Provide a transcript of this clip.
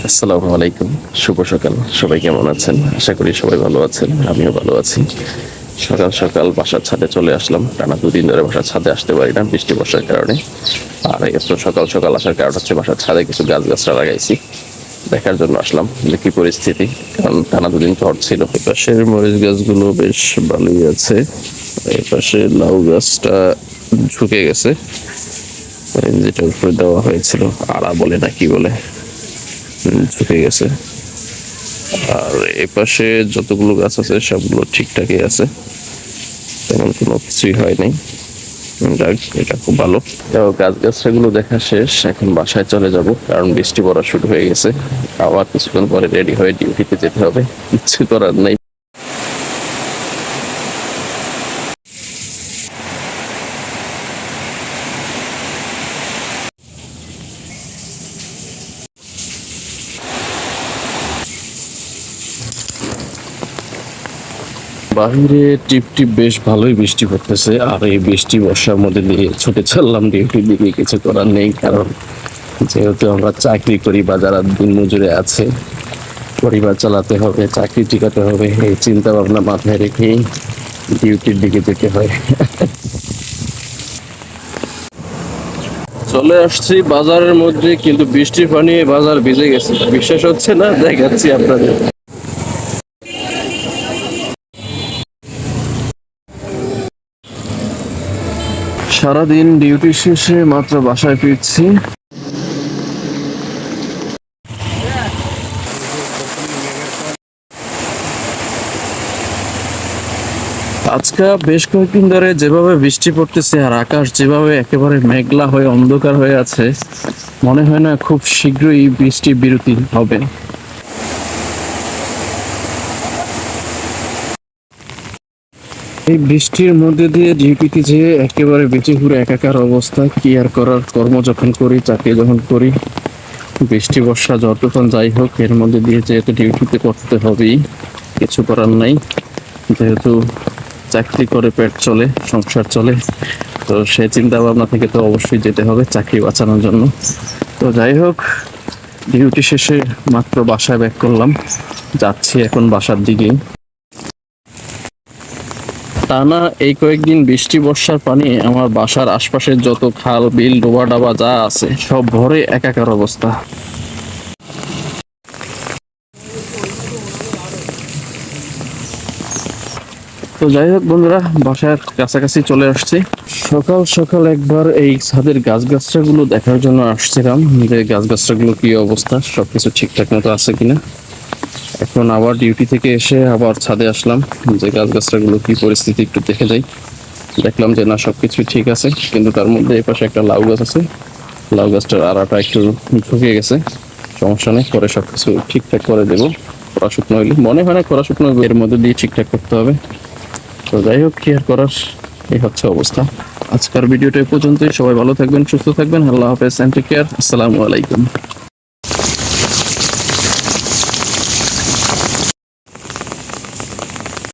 আসসালামু আলাইকুম, শুভ সকাল। সবাই কেমন আছেন? আশা করি সবাই ভালো আছেন, আমিও ভালো আছি। সকাল সকাল বাসার ছাদে চলে আসলাম। টানা 2 দিন ধরে বাসার ছাদে আসতে পারি না বৃষ্টি বর্ষার কারণে। আর এত সকাল সকাল আসার কারণ হচ্ছে বাসার ছাদে কিছু গাছগাছরা লাগাইছি, দেখার জন্য আসলাম যে কি পরিস্থিতি। কারণ টানা 2 দিন ঝড় ছিল। এপাশের মরিচ গাছগুলো বেশ ভালোই আছে। এপাশে লাউ গাছটা ঝুঁকে গেছে, যেটা উপরে দেওয়া হয়েছিল আড়া বলে না কি বলে, ঝুঁকে গেছে। আর এপাশে যতগুলো গাছ আছে সবগুলো ঠিকঠাকই আছে, তেমন কোনো কিছুই হয় নাই। যাক, এটা খুব ভালো। গাছগুলো দেখা শেষ, এখন বাসায় চলে যাব, কারণ বৃষ্টি পড়া শুরু হয়ে গেছে। আবার কিছুক্ষণ পরে রেডি হয়ে ডিউটিতে যেতে হবে, কিছু করার নেই। বাহিরে টিপ টিপ বেশ ভালোই বৃষ্টি পড়তেছে, আর এই বৃষ্টি বর্ষার মধ্যে দিয়ে ছুটে চললাম ডিউটির দিকে। কিছু করার নেই, কারণ যেহেতু আমরা চাকরি করি বা যারা দিন মজুরে আছে, পরিবার চালাতে হবে, চাকরি টিকাতে হবে, এই চিন্তা ভাবনা মাথায় রেখেই ডিউটির দিকে যেতে হয়। চলে আসছি বাজারের মধ্যে, কিন্তু বৃষ্টির পানি বাজার ভিজে গেছে। বিশ্বাস হচ্ছে না, দেখাচ্ছি আপনাদের। সারাদিন ডিউটি শেষে মাত্র বাসায় ফিরছি। আজকে বেশ কয়েকদিন ধরে যেভাবে বৃষ্টি পড়তেছে আর আকাশ যেভাবে একেবারে মেঘলা হয়ে অন্ধকার হয়ে আছে, মনে হয় না খুব শীঘ্রই বৃষ্টি বিরতি হবে। এই বৃষ্টির মধ্যে দিয়ে ডিউটিতে যেয়ে একেবারে বেঁচে ঘুরে একাকার অবস্থা। কি আর করার, কর্ম যখন করি, চাকরি যখন করি, বৃষ্টি বর্ষা ঝড় তুফান যাই হোক, এর মধ্যে দিয়ে যেহেতু ডিউটিতে করতে হবেই, কিছু করার নাই। যেহেতু চাকরি করে পেট চলে, সংসার চলে, তো সে চিন্তা ভাবনা থেকে তো অবশ্যই যেতে হবে চাকরি বাঁচানোর জন্য। তো যাই হোক, ডিউটি শেষে মাত্র বাসায় ব্যাক করলাম, যাচ্ছি এখন বাসার দিকেই। টানা এই কয়েকদিন বৃষ্টি বর্ষার পানি আমার বাসার আশপাশের যত খাল বিল ডোবা ডাবা যা আছে সব ভরে একাকার অবস্থা। তো যাই হোক বন্ধুরা, বাসার কাছাকাছি চলে আসছি। সকাল সকাল একবার এই ছাদের গাছগাছরাগুলো দেখার জন্য আসছিলাম, যে গাছগাছরাগুলো কি অবস্থা, সবকিছু ঠিকঠাক মতো আছে কিনা। এখন আবার ডিউটি থেকে এসে আবার ছাদে আসলাম, যে গাছগাছরাগুলো কি পরিস্থিতি একটু দেখে যাই। দেখলাম যে না, সবকিছু ঠিক আছে, কিন্তু তার মধ্যে এই পাশে একটা লাউ গাছ আছে। লাউ গাছটার আড়াটা একটু ঝুঁকে গেছে, সমস্যা নেই, পরে সবকিছু ঠিকঠাক করে দেবো। কড়া শুকনো হইলে মনে হয় না, কড়া শুকনো এর মধ্যে দিয়ে ঠিকঠাক করতে হবে। তো যাই হোক, কি আর করার, এই হচ্ছে অবস্থা। আজকের ভিডিওটা এই পর্যন্তই। সবাই ভালো থাকবেন, সুস্থ থাকবেন। আল্লাহ হাফেজ, এন্ড টেক কেয়ার। আসসালামু আলাইকুম।